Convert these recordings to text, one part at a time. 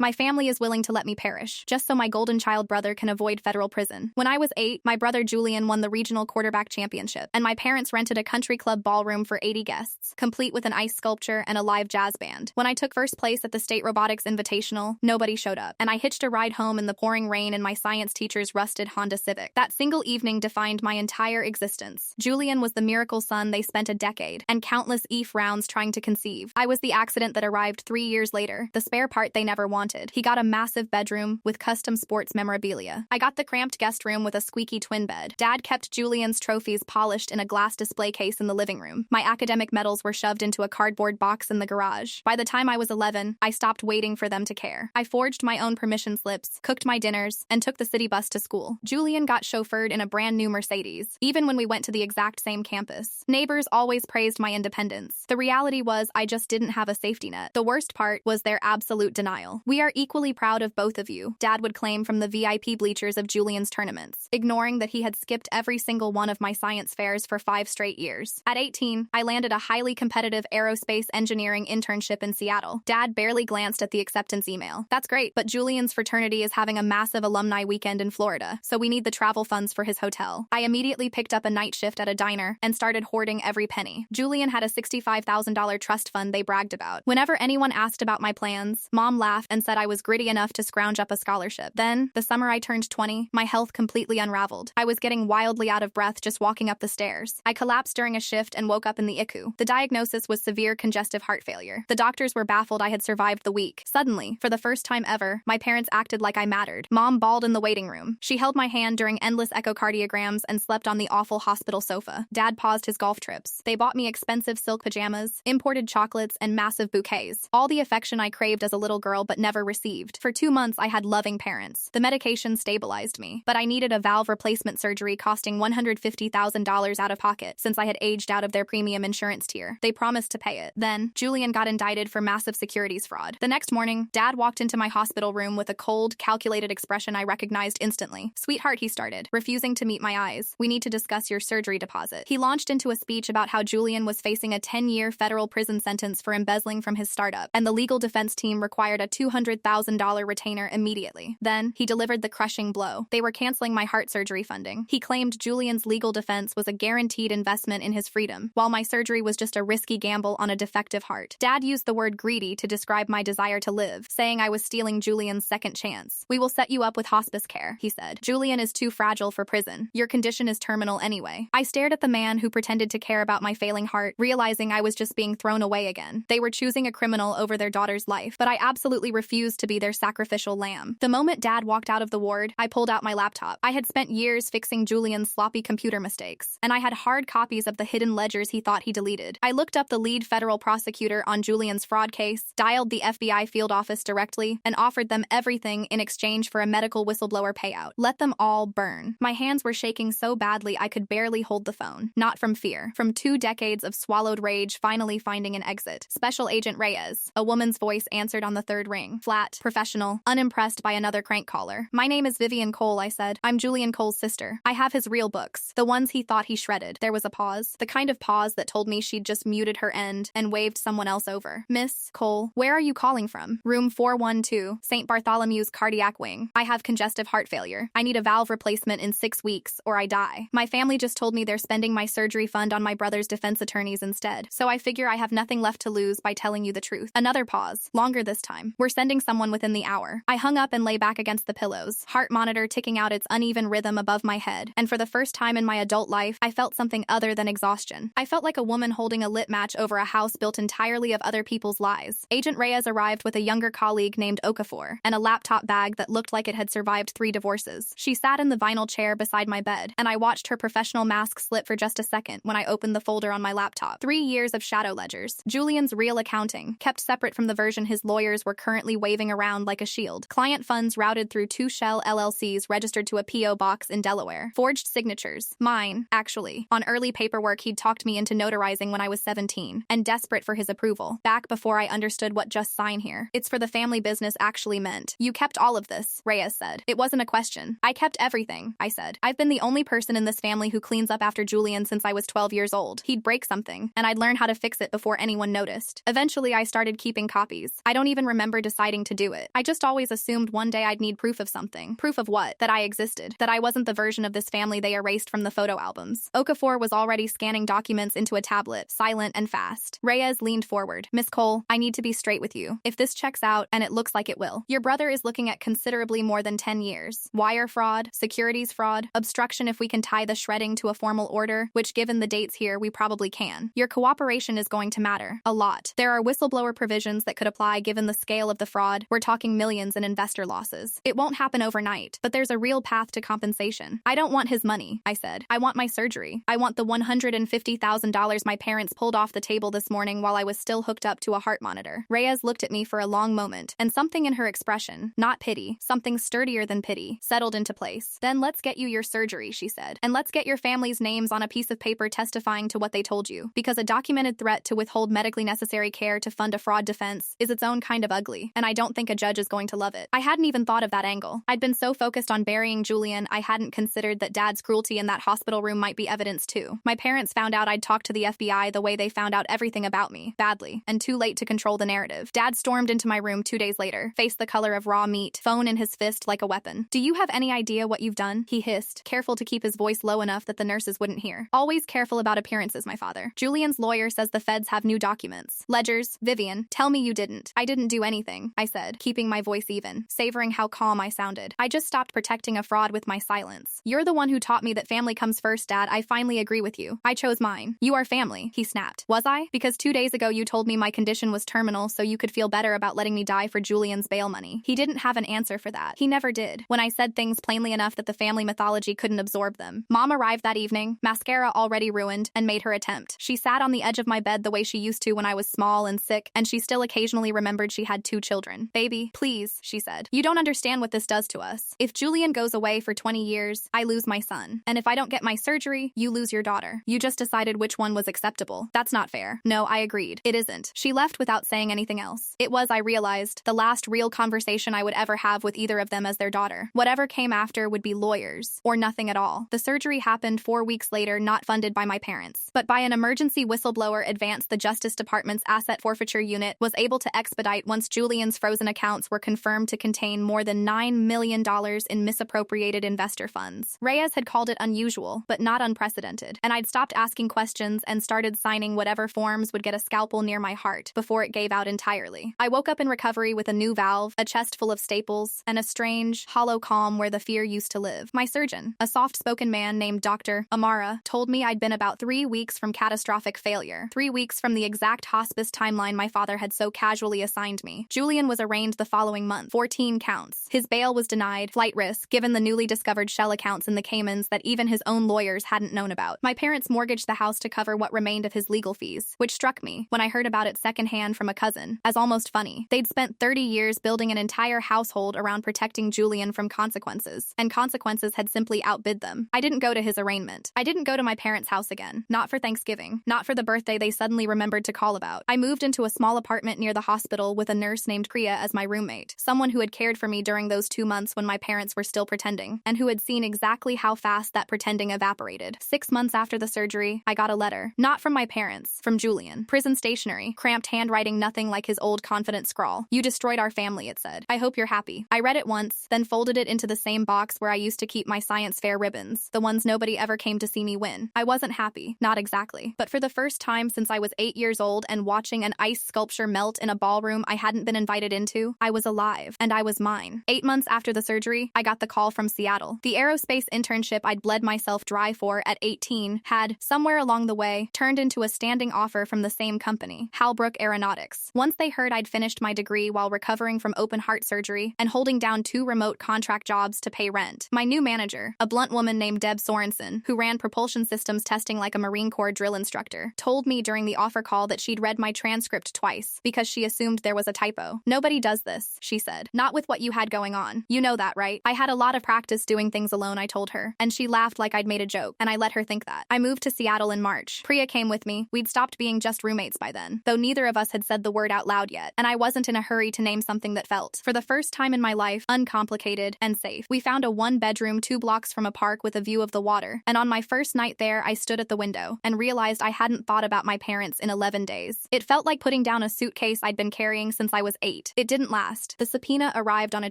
My family is willing to let me perish, just so my golden child brother can avoid federal prison. When I was 8, my brother Julian won the regional quarterback championship, and my parents rented a country club ballroom for 80 guests, complete with an ice sculpture and a live jazz band. When I took first place at the State Robotics Invitational, nobody showed up, and I hitched a ride home in the pouring rain in my science teacher's rusted Honda Civic. That single evening defined my entire existence. Julian was the miracle son they spent a decade and countless EVE rounds trying to conceive. I was the accident that arrived 3 years later, the spare part they never wanted. He got a massive bedroom with custom sports memorabilia. I got the cramped guest room with a squeaky twin bed. Dad kept Julian's trophies polished in a glass display case in the living room. My academic medals were shoved into a cardboard box in the garage. By the time I was 11, I stopped waiting for them to care. I forged my own permission slips, cooked my dinners, and took the city bus to school. Julian got chauffeured in a brand new Mercedes, even when we went to the exact same campus. Neighbors always praised my independence. The reality was I just didn't have a safety net. The worst part was their absolute denial. "We are equally proud of both of you," Dad would claim from the VIP bleachers of Julian's tournaments, ignoring that he had skipped every single one of my science fairs for 5 straight years. At 18, I landed a highly competitive aerospace engineering internship in Seattle. Dad barely glanced at the acceptance email. "That's great, but Julian's fraternity is having a massive alumni weekend in Florida, so we need the travel funds for his hotel." I immediately picked up a night shift at a diner and started hoarding every penny. Julian had a $65,000 trust fund they bragged about. Whenever anyone asked about my plans, Mom laughed and said I was gritty enough to scrounge up a scholarship. Then, the summer I turned 20, my health completely unraveled. I was getting wildly out of breath just walking up the stairs. I collapsed during a shift and woke up in the ICU. The diagnosis was severe congestive heart failure. The doctors were baffled I had survived the week. Suddenly, for the first time ever, my parents acted like I mattered. Mom bawled in the waiting room. She held my hand during endless echocardiograms and slept on the awful hospital sofa. Dad paused his golf trips. They bought me expensive silk pajamas, imported chocolates, and massive bouquets. All the affection I craved as a little girl but never received. For 2 months, I had loving parents. The medication stabilized me, but I needed a valve replacement surgery costing $150,000 out of pocket since I had aged out of their premium insurance tier. They promised to pay it. Then, Julian got indicted for massive securities fraud. The next morning, Dad walked into my hospital room with a cold, calculated expression I recognized instantly. "Sweetheart," he started, refusing to meet my eyes. "We need to discuss your surgery deposit." He launched into a speech about how Julian was facing a 10-year federal prison sentence for embezzling from his startup, and the legal defense team required a $200,000 retainer immediately. Then, he delivered the crushing blow. They were canceling my heart surgery funding. He claimed Julian's legal defense was a guaranteed investment in his freedom, while my surgery was just a risky gamble on a defective heart. Dad used the word greedy to describe my desire to live, saying I was stealing Julian's second chance. "We will set you up with hospice care," he said. "Julian is too fragile for prison. Your condition is terminal anyway." I stared at the man who pretended to care about my failing heart, realizing I was just being thrown away again. They were choosing a criminal over their daughter's life, but I absolutely refused to be their sacrificial lamb. The moment Dad walked out of the ward, I pulled out my laptop. I had spent years fixing Julian's sloppy computer mistakes, and I had hard copies of the hidden ledgers he thought he deleted. I looked up the lead federal prosecutor on Julian's fraud case, dialed the FBI field office directly, and offered them everything in exchange for a medical whistleblower payout. Let them all burn. My hands were shaking so badly I could barely hold the phone. Not from fear, from 2 decades of swallowed rage finally finding an exit. "Special Agent Reyes," a woman's voice answered on the third ring. Flat, professional, unimpressed by another crank caller. "My name is Vivian Cole," I said. "I'm Julian Cole's sister. I have his real books, the ones he thought he shredded." There was a pause, the kind of pause that told me she'd just muted her end and waved someone else over. "Miss Cole, where are you calling from?" "Room 412, St. Bartholomew's cardiac wing. I have congestive heart failure. I need a valve replacement in 6 weeks, or I die. My family just told me they're spending my surgery fund on my brother's defense attorneys instead, so I figure I have nothing left to lose by telling you the truth." Another pause, longer this time. "We're sending someone within the hour." I hung up and lay back against the pillows, heart monitor ticking out its uneven rhythm above my head, and for the first time in my adult life, I felt something other than exhaustion. I felt like a woman holding a lit match over a house built entirely of other people's lies. Agent Reyes arrived with a younger colleague named Okafor, and a laptop bag that looked like it had survived 3 divorces. She sat in the vinyl chair beside my bed, and I watched her professional mask slip for just a second when I opened the folder on my laptop. 3 years of shadow ledgers. Julian's real accounting, kept separate from the version his lawyers were currently waving around like a shield. Client funds routed through 2 shell LLCs registered to a P.O. box in Delaware. Forged signatures. Mine, actually. On early paperwork he'd talked me into notarizing when I was 17, and desperate for his approval. Back before I understood what "just sign here. It's for the family business" actually meant. "You kept all of this," Reyes said. "It wasn't a question. I kept everything," I said. "I've been the only person in this family who cleans up after Julian since I was 12 years old. He'd break something, and I'd learn how to fix it before anyone noticed. Eventually, I started keeping copies. I don't even remember deciding deciding to do it. I just always assumed one day I'd need proof of something. Proof of what? That I existed. That I wasn't the version of this family they erased from the photo albums. Okafor was already scanning documents into a tablet, silent and fast. Reyes leaned forward. Miss Cole, I need to be straight with you. If this checks out, and it looks like it will, your brother is looking at considerably more than 10 years. Wire fraud, securities fraud, obstruction if we can tie the shredding to a formal order, which given the dates here, we probably can. Your cooperation is going to matter. A lot. There are whistleblower provisions that could apply given the scale of the fraud. We're talking millions in investor losses. It won't happen overnight, but there's a real path to compensation. I don't want his money, I said. I want my surgery. I want the $150,000 my parents pulled off the table this morning while I was still hooked up to a heart monitor. Reyes looked at me for a long moment, and something in her expression, not pity, something sturdier than pity, settled into place. Then let's get you your surgery, she said. And let's get your family's names on a piece of paper testifying to what they told you. Because a documented threat to withhold medically necessary care to fund a fraud defense is its own kind of ugly, and I don't think a judge is going to love it. I hadn't even thought of that angle. I'd been so focused on burying Julian, I hadn't considered that Dad's cruelty in that hospital room might be evidence too. My parents found out I'd talked to the FBI the way they found out everything about me, badly, and too late to control the narrative. Dad stormed into my room 2 days later, face the color of raw meat, phone in his fist like a weapon. Do you have any idea what you've done? He hissed, careful to keep his voice low enough that the nurses wouldn't hear. Always careful about appearances, my father. Julian's lawyer says the feds have new documents. Ledgers. Vivian, tell me you didn't. I didn't do anything, I said, keeping my voice even, savoring how calm I sounded. I just stopped protecting a fraud with my silence. You're the one who taught me that family comes first, Dad. I finally agree with you. I chose mine. You are family, he snapped. Was I? Because 2 days ago you told me my condition was terminal so you could feel better about letting me die for Julian's bail money. He didn't have an answer for that. He never did. When I said things plainly enough that the family mythology couldn't absorb them. Mom arrived that evening, mascara already ruined, and made her attempt. She sat on the edge of my bed the way she used to when I was small and sick, and she still occasionally remembered she had 2 children. Baby, please, she said. You don't understand what this does to us. If Julian goes away for 20 years, I lose my son. And if I don't get my surgery, you lose your daughter. You just decided which one was acceptable. That's not fair. No, I agreed. It isn't. She left without saying anything else. It was, I realized, the last real conversation I would ever have with either of them as their daughter. Whatever came after would be lawyers, or nothing at all. The surgery happened 4 weeks later, not funded by my parents, but by an emergency whistleblower advance the Justice Department's asset forfeiture unit was able to expedite once Julian's frozen accounts were confirmed to contain more than $9 million in misappropriated investor funds. Reyes had called it unusual, but not unprecedented, and I'd stopped asking questions and started signing whatever forms would get a scalpel near my heart before it gave out entirely. I woke up in recovery with a new valve, a chest full of staples, and a strange, hollow calm where the fear used to live. My surgeon, a soft-spoken man named Dr. Amara, told me I'd been about 3 weeks from catastrophic failure, 3 weeks from the exact hospice timeline my father had so casually assigned me. Julian was arraigned the following month, 14 counts. His bail was denied, flight risk, given the newly discovered shell accounts in the Caymans that even his own lawyers hadn't known about. My parents mortgaged the house to cover what remained of his legal fees, which struck me, when I heard about it secondhand from a cousin, as almost funny. They'd spent 30 years building an entire household around protecting Julian from consequences, and consequences had simply outbid them. I didn't go to his arraignment. I didn't go to my parents' house again. Not for Thanksgiving. Not for the birthday they suddenly remembered to call about. I moved into a small apartment near the hospital with a nurse named Kriya as my roommate, someone who had cared for me during those 2 months when my parents were still pretending, and who had seen exactly how fast that pretending evaporated. 6 months after the surgery, I got a letter. Not from my parents, from Julian. Prison stationery, cramped handwriting, nothing like his old confident scrawl. You destroyed our family, it said. I hope you're happy. I read it once, then folded it into the same box where I used to keep my science fair ribbons, the ones nobody ever came to see me win. I wasn't happy, not exactly. But for the first time since I was 8 years old and watching an ice sculpture melt in a ballroom I hadn't been invited into, I was alive, and I was mine. 8 months after the surgery, I got the call from Seattle. The aerospace internship I'd bled myself dry for at 18 had, somewhere along the way, turned into a standing offer from the same company, Halbrook Aeronautics. Once they heard I'd finished my degree while recovering from open heart surgery and holding down 2 remote contract jobs to pay rent, my new manager, a blunt woman named Deb Sorensen, who ran propulsion systems testing like a Marine Corps drill instructor, told me during the offer call that she'd read my transcript twice because she assumed there was a typo. Nobody does this, she said. Not with what you had going on. You know that, right? I had a lot of practice doing things alone, I told her, and she laughed like I'd made a joke, and I let her think that. I moved to Seattle in March. Priya came with me. We'd stopped being just roommates by then, though neither of us had said the word out loud yet, and I wasn't in a hurry to name something that felt, for the first time in my life, uncomplicated and safe. We found a 1-bedroom 2 blocks from a park with a view of the water, and on my first night there, I stood at the window and realized I hadn't thought about my parents in 11 days. It felt like putting down a suitcase I'd been carrying since I was 8. 8. It didn't last. The subpoena arrived on a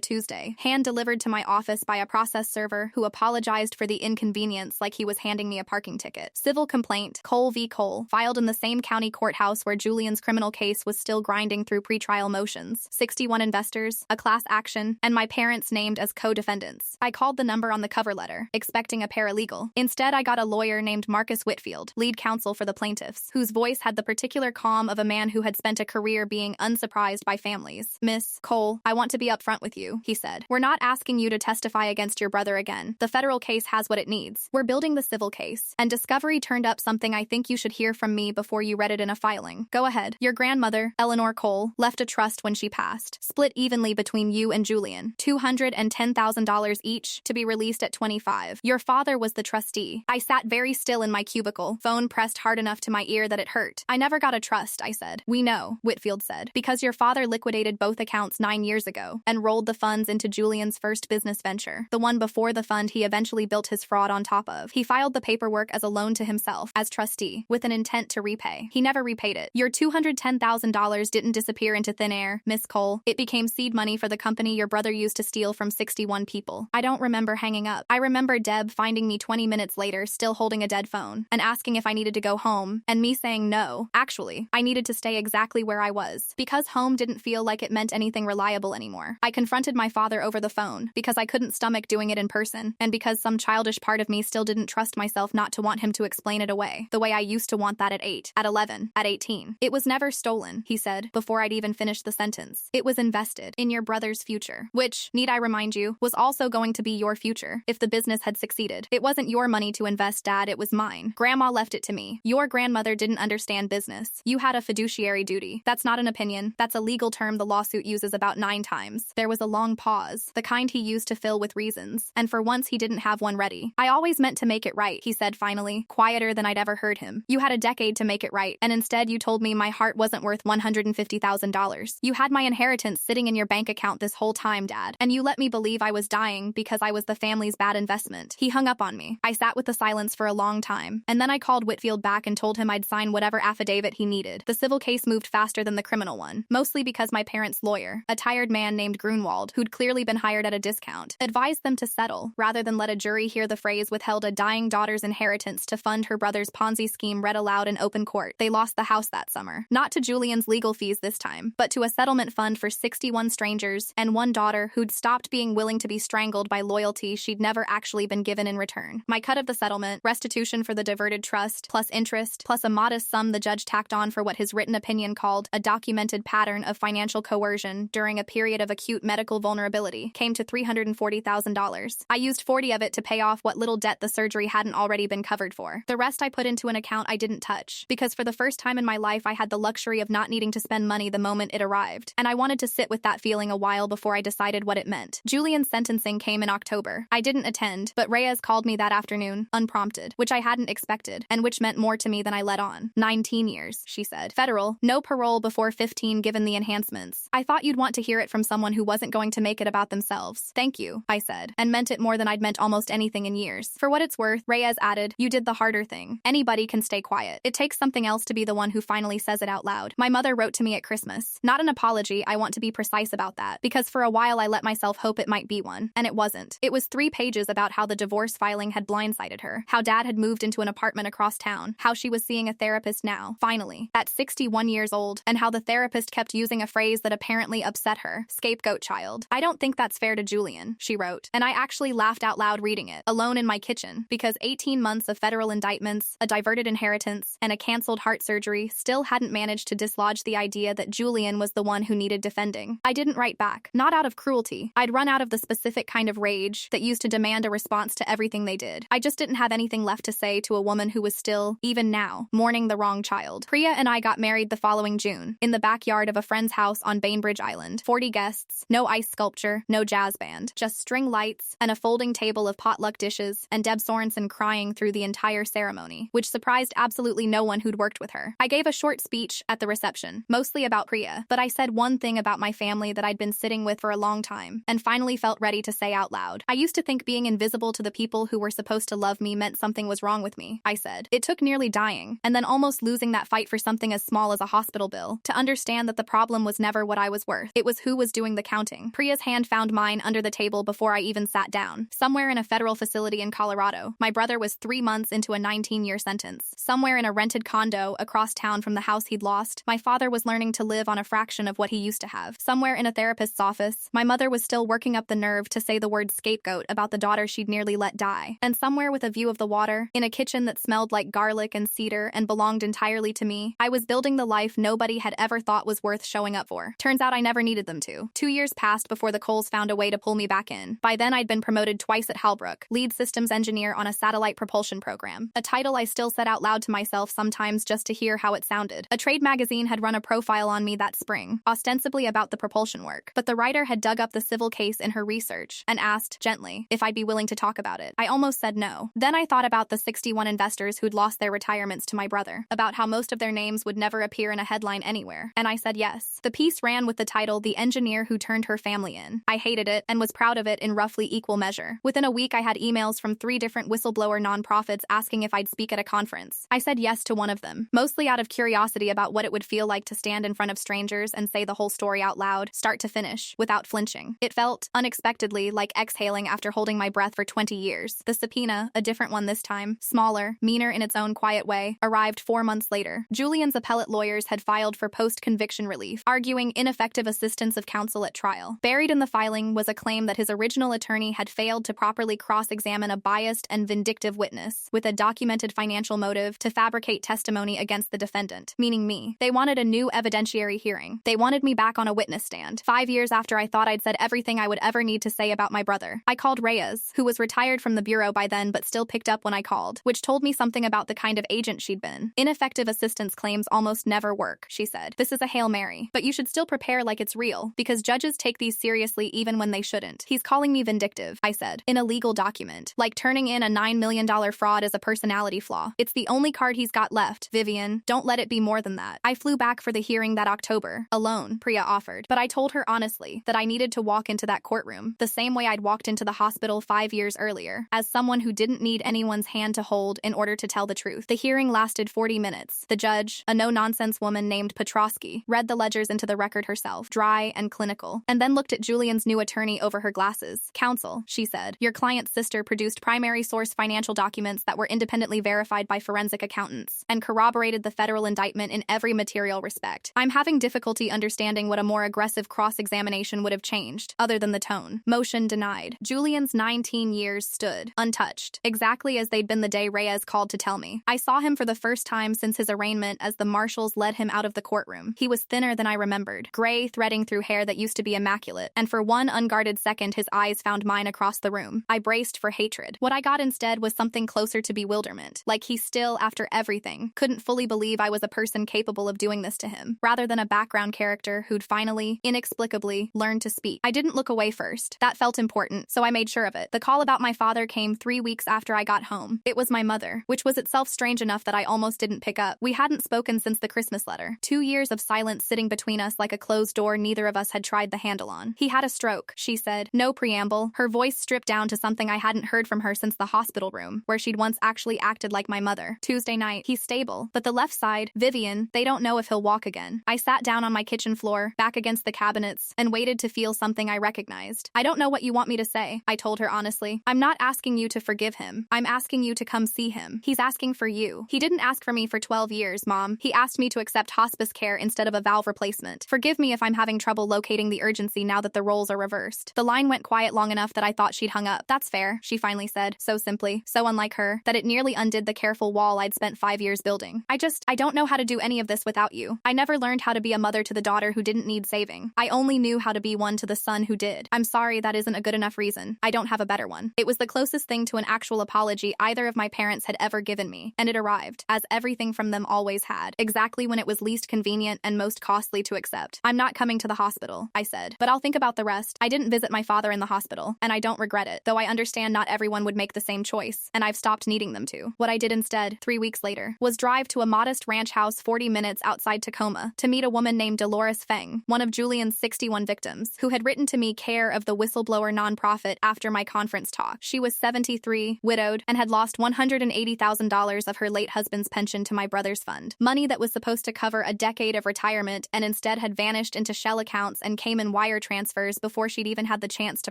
Tuesday, hand-delivered to my office by a process server who apologized for the inconvenience like he was handing me a parking ticket. Civil complaint, Cole v. Cole, filed in the same county courthouse where Julian's criminal case was still grinding through pretrial motions. 61 investors, a class action, and my parents named as co-defendants. I called the number on the cover letter, expecting a paralegal. Instead, I got a lawyer named Marcus Whitfield, lead counsel for the plaintiffs, whose voice had the particular calm of a man who had spent a career being unsurprised by families. "Miss Cole, I want to be upfront with you," he said. "We're not asking you to testify against your brother again. The federal case has what it needs. We're building the civil case, and Discovery turned up something I think you should hear from me before you read it in a filing. Go ahead. Your grandmother, Eleanor Cole, left a trust when she passed, split evenly between you and Julian, $210,000 each, to be released at 25. Your father was the trustee." I sat very still in my cubicle, phone pressed hard enough to my ear that it hurt. "I never got a trust," I said. "We know," Whitfield said, "because your father liquidated both accounts 9 years ago and rolled the funds into Julian's first business venture, the one before the fund he eventually built his fraud on top of. He filed the paperwork as a loan to himself, as trustee, with an intent to repay. He never repaid it. Your $210,000 didn't disappear into thin air, Miss Cole. It became seed money for the company your brother used to steal from 61 people." I don't remember hanging up. I remember Deb finding me 20 minutes later still holding a dead phone and asking if I needed to go home, and me saying no. Actually, I needed to stay exactly where I was, because home didn't feel like it meant anything reliable anymore. I confronted my father over the phone, because I couldn't stomach doing it in person, and because some childish part of me still didn't trust myself not to want him to explain it away, the way I used to want that at 8, at 11, at 18. "It was never stolen," he said, before I'd even finished the sentence. "It was invested in your brother's future, which, need I remind you, was also going to be your future if the business had succeeded. It wasn't your money to invest, Dad, it was mine. Grandma left it to me. Your grandmother didn't understand business. You had a fiduciary duty. That's not an opinion. That's a legal term the lawsuit uses about 9 times. There was a long pause, the kind he used to fill with reasons, and for once he didn't have one ready. "I always meant to make it right," he said finally, quieter than I'd ever heard him. "You had a decade to make it right, and instead you told me my heart wasn't worth $150,000. You had my inheritance sitting in your bank account this whole time, Dad, and you let me believe I was dying because I was the family's bad investment." He hung up on me. I sat with the silence for a long time, and then I called Whitfield back and told him I'd sign whatever affidavit he needed. The civil case moved faster than the criminal one, mostly because my parents' lawyer, a tired man named Grunwald, who'd clearly been hired at a discount, advised them to settle, rather than let a jury hear the phrase "withheld a dying daughter's inheritance to fund her brother's Ponzi scheme" read aloud in open court. They lost the house that summer. Not to Julian's legal fees this time, but to a settlement fund for 61 strangers and one daughter who'd stopped being willing to be strangled by loyalty she'd never actually been given in return. My cut of the settlement, restitution for the diverted trust, plus interest, plus a modest sum the judge tacked on for what his written opinion called a documented pattern of financial coercion during a period of acute medical vulnerability, came to $340,000. I used 40 of it to pay off what little debt the surgery hadn't already been covered for. The rest I put into an account I didn't touch, because for the first time in my life I had the luxury of not needing to spend money the moment it arrived, and I wanted to sit with that feeling a while before I decided what it meant. Julian's sentencing came in October. I didn't attend, but Reyes called me that afternoon, unprompted, which I hadn't expected, and which meant more to me than I let on. 19 years, she said. Federal, no parole before 15 given the enhancements. I thought you'd want to hear it from someone who wasn't going to make it about themselves. Thank you, I said, and meant it more than I'd meant almost anything in years. For what it's worth, Reyes added, you did the harder thing. Anybody can stay quiet. It takes something else to be the one who finally says it out loud. My mother wrote to me at Christmas. Not an apology, I want to be precise about that, because for a while I let myself hope it might be one, and it wasn't. It was 3 pages about how the divorce filing had blindsided her, how Dad had moved into an apartment across town, how she was seeing a therapist now, finally, at 61 years old, and how the therapist kept using a phrase that apparently upset her, scapegoat child. I don't think that's fair to Julian, she wrote, and I actually laughed out loud reading it, alone in my kitchen, because 18 months of federal indictments, a diverted inheritance, and a canceled heart surgery still hadn't managed to dislodge the idea that Julian was the one who needed defending. I didn't write back, not out of cruelty. I'd run out of the specific kind of rage that used to demand a response to everything they did. I just didn't have anything left to say to a woman who was still, even now, mourning the wrong child. Priya and I got married the following June, in the backyard of a friend's house on Bainbridge Island. 40 guests, no ice sculpture, no jazz band, just string lights and a folding table of potluck dishes, and Deb Sorensen crying through the entire ceremony, which surprised absolutely no one who'd worked with her. I gave a short speech at the reception, mostly about Priya, but I said one thing about my family that I'd been sitting with for a long time, and finally felt ready to say out loud. I used to think being invisible to the people who were supposed to love me meant something was wrong with me, I said. It took nearly dying, and then almost losing that fight for something as small as a hospital bill, to understand that the problem was never never what I was worth. It was who was doing the counting. Priya's hand found mine under the table before I even sat down. Somewhere in a federal facility in Colorado, my brother was 3 months into a 19-year sentence. Somewhere in a rented condo across town from the house he'd lost, my father was learning to live on a fraction of what he used to have. Somewhere in a therapist's office, my mother was still working up the nerve to say the word scapegoat about the daughter she'd nearly let die. And somewhere with a view of the water, in a kitchen that smelled like garlic and cedar and belonged entirely to me, I was building the life nobody had ever thought was worth showing up for. Turns out I never needed them to. 2 years passed before the Coles found a way to pull me back in. By then I'd been promoted twice at Halbrook, lead systems engineer on a satellite propulsion program, a title I still said out loud to myself sometimes just to hear how it sounded. A trade magazine had run a profile on me that spring, ostensibly about the propulsion work, but the writer had dug up the civil case in her research and asked, gently, if I'd be willing to talk about it. I almost said no. Then I thought about the 61 investors who'd lost their retirements to my brother, about how most of their names would never appear in a headline anywhere, and I said yes. The piece ran with the title, The Engineer Who Turned Her Family In. I hated it and was proud of it in roughly equal measure. Within a week, I had emails from 3 different whistleblower nonprofits asking if I'd speak at a conference. I said yes to one of them, mostly out of curiosity about what it would feel like to stand in front of strangers and say the whole story out loud, start to finish, without flinching. It felt, unexpectedly, like exhaling after holding my breath for 20 years. The subpoena, a different one this time, smaller, meaner in its own quiet way, arrived 4 months later. Julian's appellate lawyers had filed for post-conviction relief, arguing ineffective assistance of counsel at trial. Buried in the filing was a claim that his original attorney had failed to properly cross-examine a biased and vindictive witness, with a documented financial motive to fabricate testimony against the defendant, meaning me. They wanted a new evidentiary hearing. They wanted me back on a witness stand, 5 years after I thought I'd said everything I would ever need to say about my brother. I called Reyes, who was retired from the bureau by then but still picked up when I called, which told me something about the kind of agent she'd been. Ineffective assistance claims almost never work, she said. This is a Hail Mary, but you should still prepare like it's real, because judges take these seriously even when they shouldn't. He's calling me vindictive, I said, in a legal document, like turning in a $9 million fraud as a personality flaw. It's the only card he's got left, Vivian. Don't let it be more than that. I flew back for the hearing that October, alone, Priya offered, but I told her honestly that I needed to walk into that courtroom the same way I'd walked into the hospital 5 years earlier, as someone who didn't need anyone's hand to hold in order to tell the truth. The hearing lasted 40 minutes. The judge, a no-nonsense woman named Petrosky, read the ledgers into the record herself, dry and clinical, and then looked at Julian's new attorney over her glasses. Counsel, she said, your client's sister produced primary source financial documents that were independently verified by forensic accountants and corroborated the federal indictment in every material respect. I'm having difficulty understanding what a more aggressive cross-examination would have changed, other than the tone. Motion denied. Julian's 19 years stood, untouched, exactly as they'd been the day Reyes called to tell me. I saw him for the first time since his arraignment as the marshals led him out of the courtroom. He was thinner than I remembered, gray threading through hair that used to be immaculate, and for one unguarded second his eyes found mine across the room. I braced for hatred. What I got instead was something closer to bewilderment, like he still, after everything, couldn't fully believe I was a person capable of doing this to him, rather than a background character who'd finally, inexplicably, learned to speak. I didn't look away first. That felt important, so I made sure of it. The call about my father came 3 weeks after I got home. It was my mother, which was itself strange enough that I almost didn't pick up. We hadn't spoken since the Christmas letter. 2 years of silence sitting between us like a closed door neither of us had tried the handle on. He had a stroke, she said. No preamble, her voice stripped down to something I hadn't heard from her since the hospital room, where she'd once actually acted like my mother. Tuesday night, he's stable, but the left side, Vivian, they don't know if he'll walk again. I sat down on my kitchen floor, back against the cabinets, and waited to feel something I recognized. I don't know what you want me to say, I told her honestly. I'm not asking you to forgive him. I'm asking you to come see him. He's asking for you. He didn't ask for me for 12 years, Mom. He asked me to accept hospice care instead of a valve replacement. Forgive me if I'm having trouble locating the urgency now that the roles are reversed. The line went quiet long enough that I thought she'd hung up. That's fair, she finally said, so simply, so unlike her, that it nearly undid the careful wall I'd spent 5 years building. I don't know how to do any of this without you. I never learned how to be a mother to the daughter who didn't need saving. I only knew how to be one to the son who did. I'm sorry that isn't a good enough reason. I don't have a better one. It was the closest thing to an actual apology either of my parents had ever given me, and it arrived, as everything from them always had, exactly when it was least convenient and most costly to accept. I'm not coming to the hospital, I said, but I'll think about the rest. I didn't visit my father in the hospital, and I don't regret it, though I understand not everyone would make the same choice, and I've stopped needing them to. What I did instead, 3 weeks later, was drive to a modest ranch house 40 minutes outside Tacoma to meet a woman named Dolores Feng, one of Julian's 61 victims, who had written to me care of the whistleblower nonprofit after my conference talk. She was 73, widowed, and had lost $180,000 of her late husband's pension to my brother's fund, money that was supposed to cover a decade of retirement and instead had vanished into shell accounts and came in wire transfers before she'd even had the chance to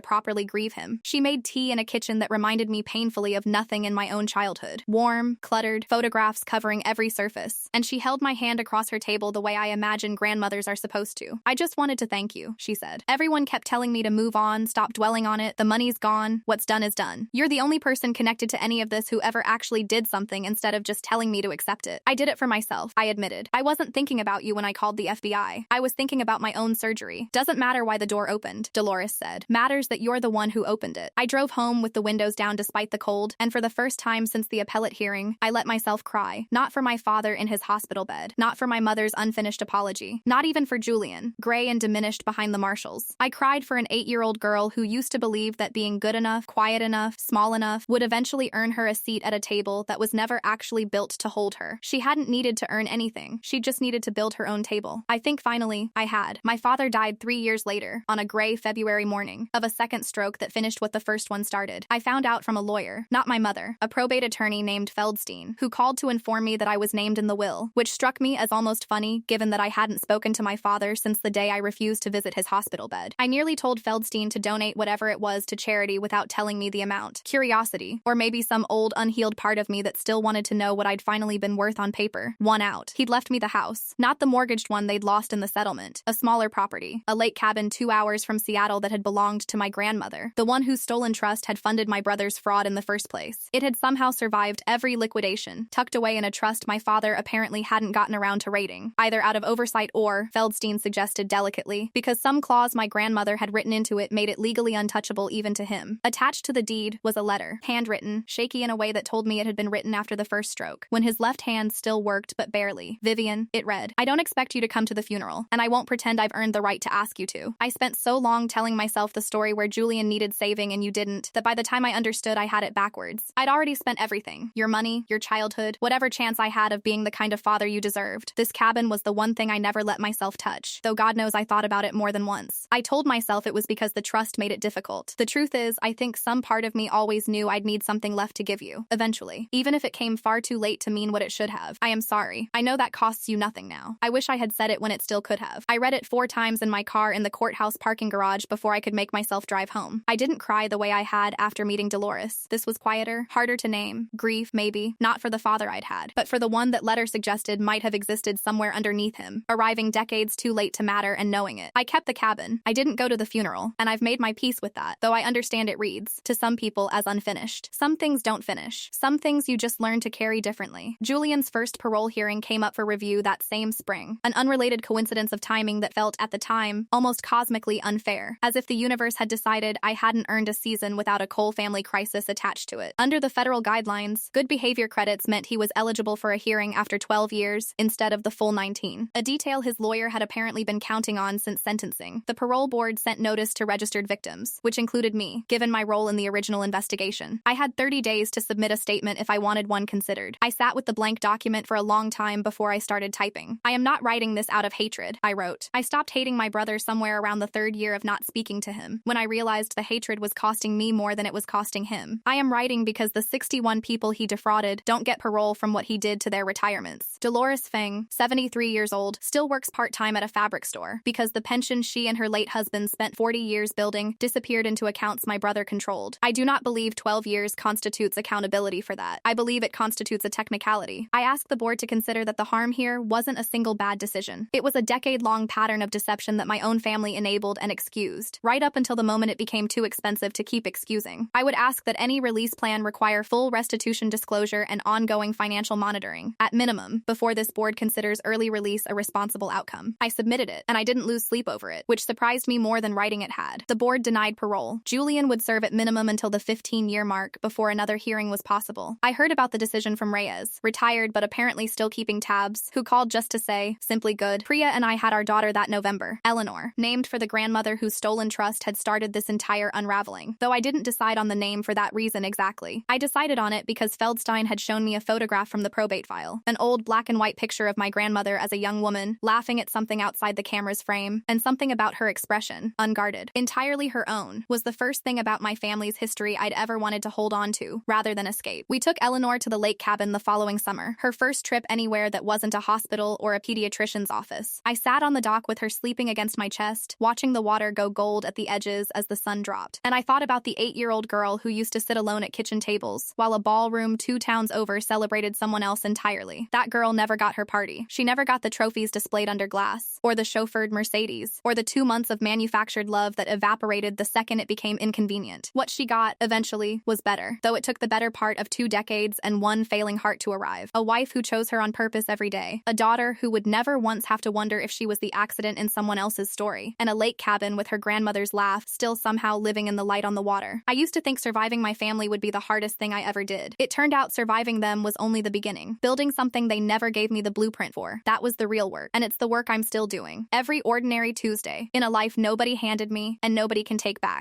properly grieve him. She made tea in a kitchen that reminded me painfully of nothing in my own childhood. Warm, cluttered, photographs covering every surface. And she held my hand across her table the way I imagine grandmothers are supposed to. "I just wanted to thank you," she said. "Everyone kept telling me to move on, stop dwelling on it, the money's gone, what's done is done. You're the only person connected to any of this who ever actually did something instead of just telling me to accept it. I did it for myself," I admitted. "I wasn't thinking about you when I called the FBI. I was thinking about my own surgery. Doesn't matter why the door opened," Dolores said. "Matters that you're the one who opened it." I drove home with the windows down despite the cold, and for the first time since the appellate hearing, I let myself cry. Not for my father in his hospital bed, not for my mother's unfinished apology, not even for Julian, gray and diminished behind the marshals. I cried for an 8-year-old girl who used to believe that being good enough, quiet enough, small enough would eventually earn her a seat at a table that was never actually built to hold her. She hadn't needed to earn anything. She just needed to build her own table. I think finally, I had. My father died 3 years later, on a gray February morning, of a second stroke that finished what the first one started. I found out from a lawyer, not my mother, a probate attorney named Feldstein, who called to inform me that I was named in the will, which struck me as almost funny given that I hadn't spoken to my father since the day I refused to visit his hospital bed. I nearly told Feldstein to donate whatever it was to charity without telling me the amount. Curiosity, or maybe some old unhealed part of me that still wanted to know what I'd finally been worth on paper, won out. He'd left me the house, not the mortgaged one they'd lost in the settlement, a smaller property, a lake cabin 2 hours from Seattle that had belonged to my grandmother, the one whose stolen trust had funded my brother's fraud in the first place. It had somehow survived every liquidation, tucked away in a trust my father apparently hadn't gotten around to raiding, either out of oversight or, Feldstein suggested delicately, because some clause my grandmother had written into it made it legally untouchable even to him. Attached to the deed was a letter, handwritten, shaky in a way that told me it had been written after the first stroke, when his left hand still worked but barely. "Vivian," it read, "I don't expect you to come to the funeral, and I won't pretend I've earned the right to ask you to. I spent so long telling myself the story where Julian needed saving and you didn't, that by the time I understood I had it backwards. I'd already spent everything. Your money, your childhood, whatever chance I had of being the kind of father you deserved. This cabin was the one thing I never let myself touch, though God knows I thought about it more than once. I told myself it was because the trust made it difficult. The truth is, I think some part of me always knew I'd need something left to give you, eventually, even if it came far too late to mean what it should have. I am sorry. I know that costs you nothing now. I wish I had said it when it still could have. I read it 4 times in my car in the courthouse parking garage before I could make myself drive home. I didn't cry the way I had after meeting Dolores. This was quieter, harder to name. Grief, maybe, not for the father I'd had, but for the one that letter suggested might have existed somewhere underneath him, arriving decades too late to matter and knowing it. I kept the cabin. I didn't go to the funeral, and I've made my peace with that, though I understand it reads, to some people, as unfinished. Some things don't finish. Some things you just learn to carry differently. Julian's first parole hearing came up for review that same spring, an unrelated coincidence of timing that felt, at the time, almost cosmically unfair, as if the universe had decided I hadn't earned a season without a Cole family crisis attached to it. Under the federal guidelines, good behavior credits meant he was eligible for a hearing after 12 years instead of the full 19, a detail his lawyer had apparently been counting on since sentencing. The parole board sent notice to registered victims, which included me, given my role in the original investigation. I had 30 days to submit a statement if I wanted one considered. I sat with the blank document for a long time before I started typing. "I am not writing this out of hatred," I wrote. I stopped hating my brother somewhere around the 3rd year of not speaking to him, when I realized the hatred was costing me more than it was costing him. I am writing because the 61 people he defrauded don't get parole from what he did to their retirements. Dolores Feng, 73 years old, still works part-time at a fabric store because the pension she and her late husband spent 40 years building disappeared into accounts my brother controlled. I do not believe 12 years constitutes accountability for that. I believe it constitutes a technicality. I asked the board to consider that the harm here wasn't a single bad decision. It was a decade-long pattern of deception that my own family enabled and excused, right up until the moment it became too expensive to keep excusing. I would ask that any release plan require full restitution disclosure and ongoing financial monitoring, at minimum, before this board considers early release a responsible outcome. I submitted it, and I didn't lose sleep over it, which surprised me more than writing it had. The board denied parole. Julian would serve at minimum until the 15-year mark before another hearing was possible. I heard about the decision from Reyes, retired but apparently still keeping tabs, who called just to say, simply good. Priya and I had our daughter that November, Eleanor, named for the grandmother whose stolen trust had started this entire unraveling, though I didn't decide on the name for that reason exactly. I decided on it because Feldstein had shown me a photograph from the probate file, an old black and white picture of my grandmother as a young woman, laughing at something outside the camera's frame, and something about her expression, unguarded, entirely her own, was the first thing about my family's history I'd ever wanted to hold on to, rather than escape. We took Eleanor to the lake cabin the following summer, her first trip anywhere that wasn't a hospital or a pediatrician's office. I sat on the dock with her sleeping against my chest, watching the water go gold at the edges as the sun dropped. And I thought about the 8-year-old girl who used to sit alone at kitchen tables, while a ballroom 2 towns over celebrated someone else entirely. That girl never got her party. She never got the trophies displayed under glass, or the chauffeured Mercedes, or the 2 months of manufactured love that evaporated the second it became inconvenient. What she got, eventually, was better, though it took the better part of 2 decades and 1 failing heart to arrive. A wife who chose her on purpose every day, a daughter who would never once have to wonder if she was the accident in someone else's story, and a lake cabin with her grandmother's laugh still somehow living in the light on the water. I used to think surviving my family would be the hardest thing I ever did. It turned out surviving them was only the beginning. Building something they never gave me the blueprint for. That was the real work, and it's the work I'm still doing. Every ordinary Tuesday, in a life nobody handed me and nobody can take back.